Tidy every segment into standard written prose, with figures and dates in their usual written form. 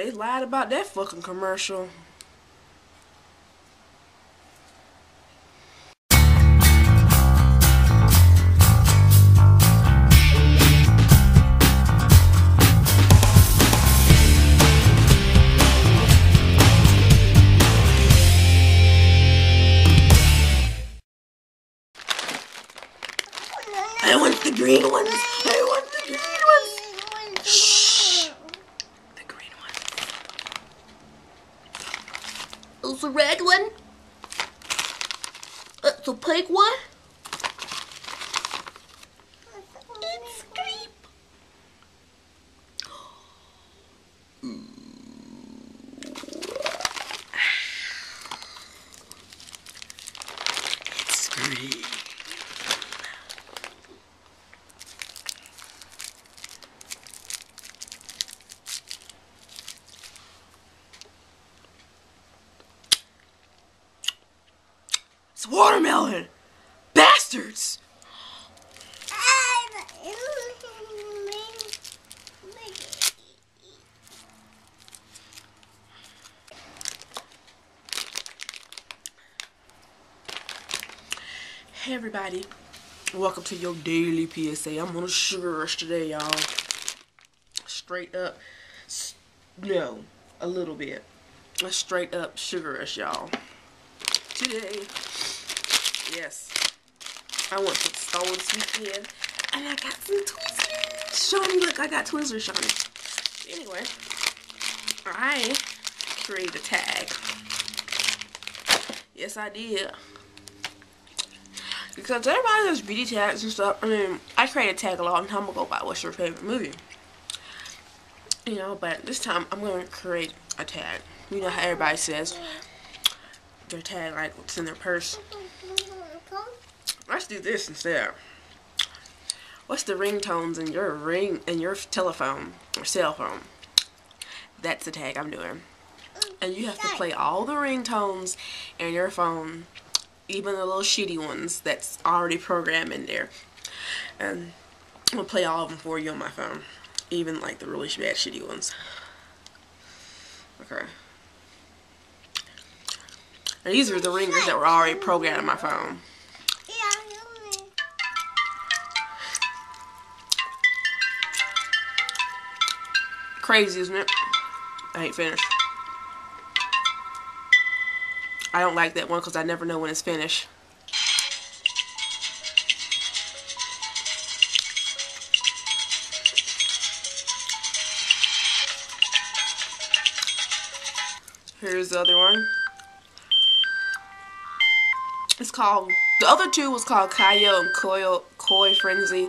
They lied about that fucking commercial. I want the green ones. I want the green ones. Shh. The green ones. It's the red one. It's the pink one. It's creep. It's green. It's watermelon! Bastards! Hey everybody, welcome to your daily PSA. I'm on a sugar rush today, y'all. Straight up, no, a little bit. A straight up sugar rush, y'all. Today, yes, I went to the store this weekend and I got some Twizzlers. Shawnee, look, I got Twizzlers, Shawnee. Anyway, I created a tag. Yes, I did. Because everybody does beauty tags and stuff. I mean, I created a tag a long time ago about what's your favorite movie. You know, but this time I'm going to create a tag. You know how everybody says their tag, like what's in their purse. Let's do this instead. What's the ringtones in your telephone or cell phone? That's the tag I'm doing. And you have to play all the ringtones in your phone, even the little shitty ones that's already programmed in there. And I'm gonna play all of them for you on my phone, even like the really bad shitty ones. Okay. And these are the ringers that were already programmed in my phone. Crazy, isn't it? I ain't finished. I don't like that one because I never know when it's finished. Here's the other one. It's called, the other two was called Kayo and Koi Frenzy.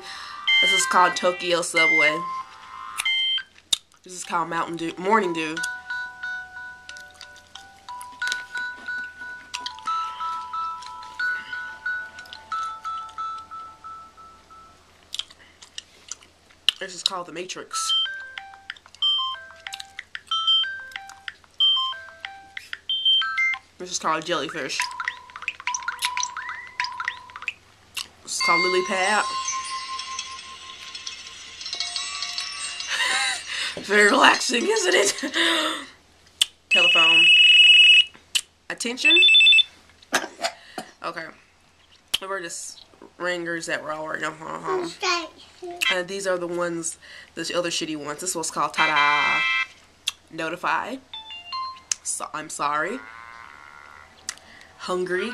This is called Tokyo Subway. This is called Mountain Dew, Morning Dew. This is called The Matrix. This is called Jellyfish. This is called Lily Pad. Very relaxing, isn't it? Telephone. Attention. Okay. We're just ringers that were already on home. And these are the ones, the other shitty ones. This one's called Ta-da. Notify. So, I'm sorry. Hungry.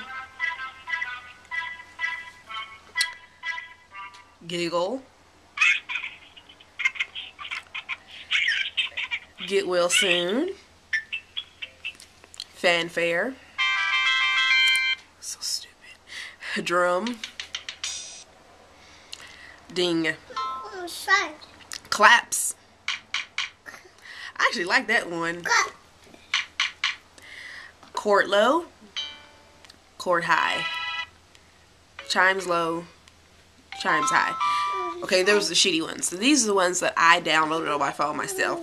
Giggle. Get well soon. Fanfare. So stupid. Drum. Ding. Claps. I actually like that one. Chord low. Chord high. Chimes low. Chimes high. Okay, those are the shitty ones. So these are the ones that I downloaded on my phone myself.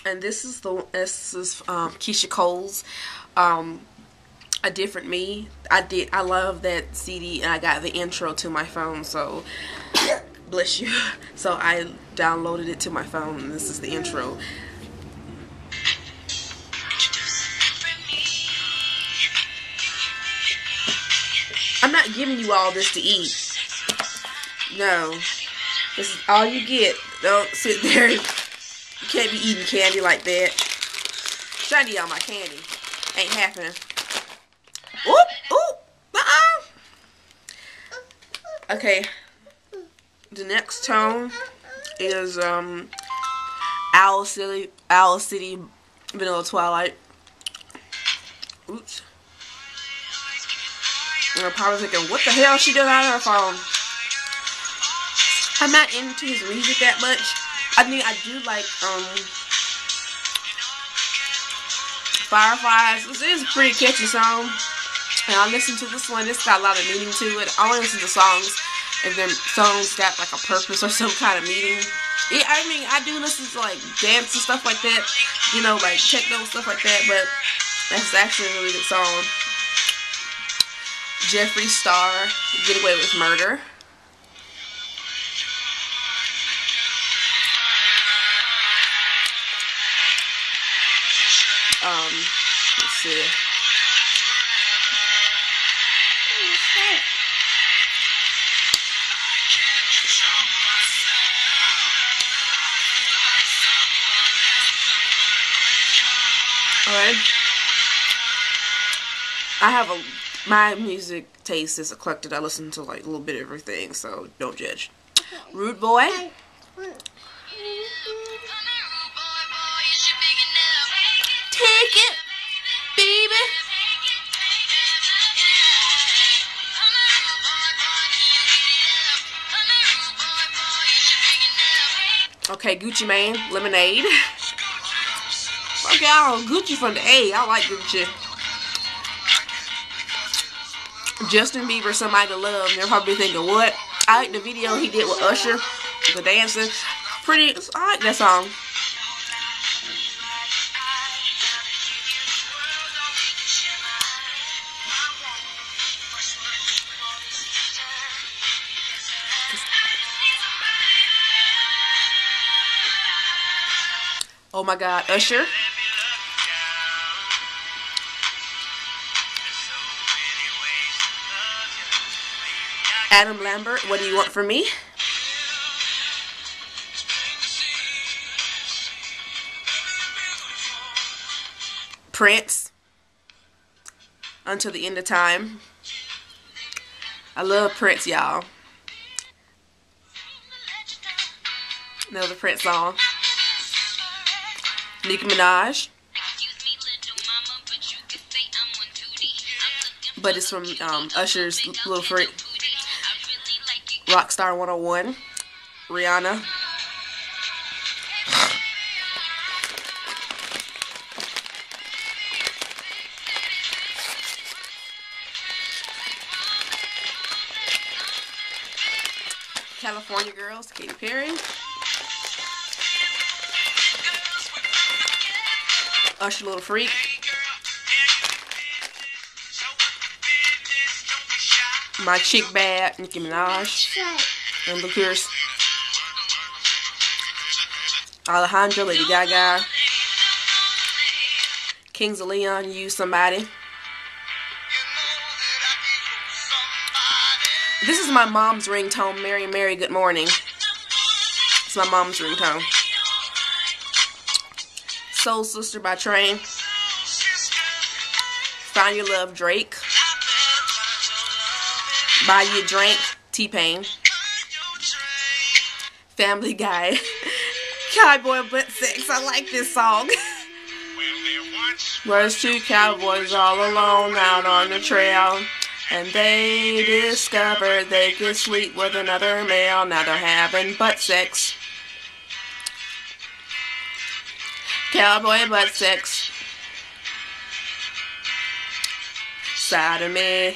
And this is Keisha Cole's A Different Me. I love that CD, and I got the intro to my phone, so bless you. So I downloaded it to my phone, and this is the intro. I'm not giving you all this to eat. No. This is all you get. Don't sit there. You can't be eating candy like that. Trying to eat all my candy. Ain't happening. Oop, oop. Okay. The next tone is Owl City Vanilla Twilight. Oops. I'm probably thinking, what the hell is she doing on her phone? I'm not into his music that much. I mean, I do like Fireflies. This is a pretty catchy song. And I listened to this one. It's got a lot of meaning to it. I only listen to songs if their songs got like a purpose or some kind of meaning. Yeah, I mean, I do listen to like dance and stuff like that. You know, like techno stuff like that. But that's actually a really good song. Jeffree Star, Get Away with Murder. Let's see. Alright. I have my music taste is eclectic. I listen to like a little bit of everything, so don't judge. Rude Boy. Take it, baby. Okay, Gucci Mane, Lemonade. Okay, Gucci from the A. I like Gucci. Justin Bieber, Somebody to Love. They're probably thinking, what? I like the video he did with Usher, the dancing. I like that song. Oh my God, Usher. Adam Lambert, What Do You Want From Me? Prince, Until the End of Time. I love Prince, y'all. Another Prince song. Nicki Minaj. But it's from Usher's Little Freak. Rockstar 101. Rihanna. California Girls, Katy Perry. Usher, Little Freak. My Chick Bad, Nicki Minaj. And look here's Alejandro, Lady Gaga. Kings of Leon, You Somebody. This is my mom's ringtone, Mary Mary Good Morning. It's my mom's ringtone. Soul Sister by Train. Find Your Love, Drake. Buy You a Drink, T-Pain. Family Guy. Cowboy Butt Sex. I like this song. Was two cowboys all alone out on the trail, and they discovered they could sleep with another male. Now they're having butt sex. Cowboy butt sex. Side of me.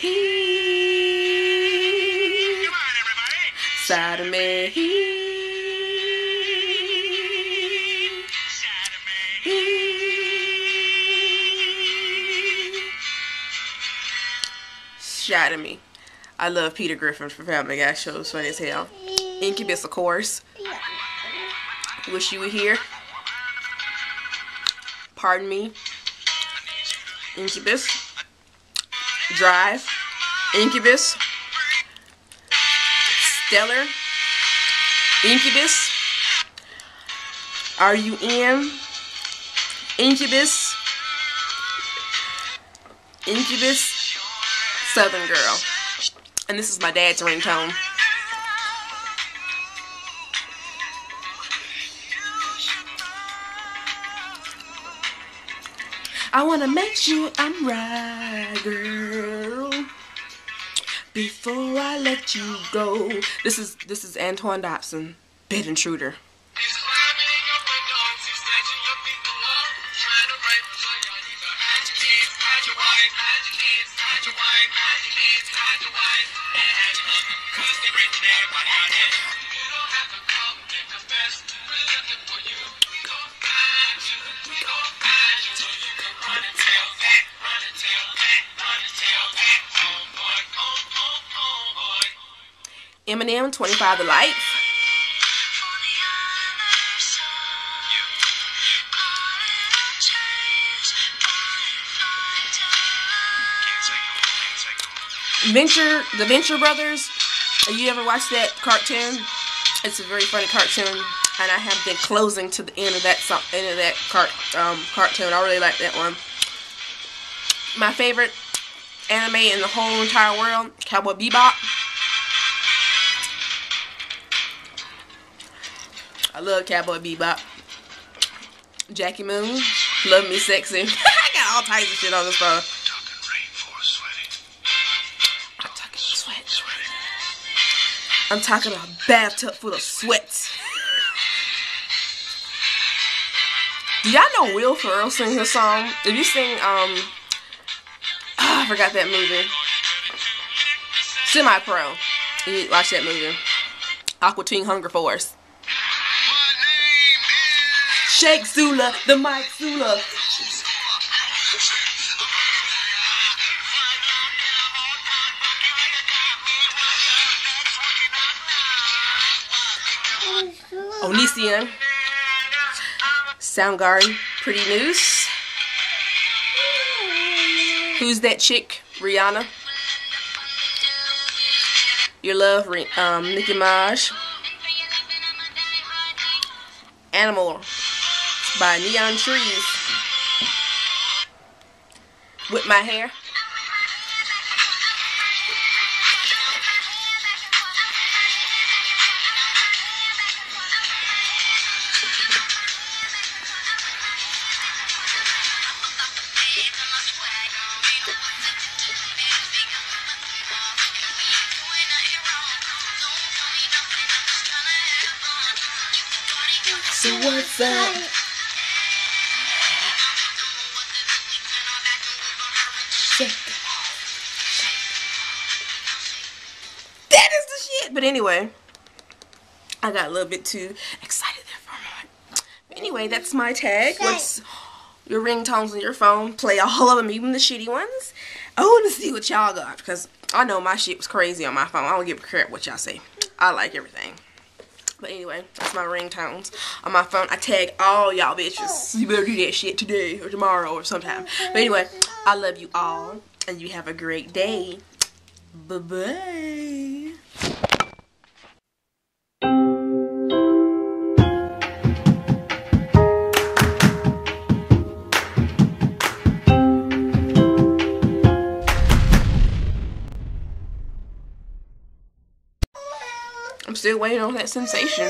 Side of me. Shot of me. I love Peter Griffin for Family Guy shows. Funny as hell. Incubus, of course. Wish You Were Here. Pardon Me. Incubus. Drive. Incubus, Stellar, Incubus, RUN, Incubus, Incubus, Southern Girl. And this is my dad's ringtone. I wanna make sure I'm right, girl, before I let you go. This is Antoine Dobson, Bed Intruder. Eminem, 25 to Life. The Venture Brothers. You ever watched that cartoon? It's a very funny cartoon, and I have been closing to the end of that cartoon. I really like that one. My favorite anime in the whole entire world, Cowboy Bebop. I love Cowboy Bebop. Jackie Moon, Love Me Sexy. I got all types of shit on this phone. I'm talking about bathtub full of sweat. Do y'all know Will Ferrell sings a song? If you sing, I forgot that movie. Semi-Pro. You watch that movie. Aqua Teen Hunger Force. Shake Zula, the Mike Zula. Onision, Soundgarden, Pretty News. Who's That Chick? Rihanna. Your Love, Nicki Minaj. Animal by Neon Trees. With My Hair. So what's up? That is the shit. But anyway, I got a little bit too excited there for a moment. But anyway, that's my tag. What's your ringtones on your phone? Play all of them, even the shitty ones. I want to see what y'all got, because I know my shit was crazy on my phone. I don't give a crap what y'all say. I like everything. But anyway, that's my ringtones on my phone. I tag all y'all bitches. You better do that shit today or tomorrow or sometime. But anyway, I love you all, and you have a great day. Bye-bye. I'm still waiting on that sensation.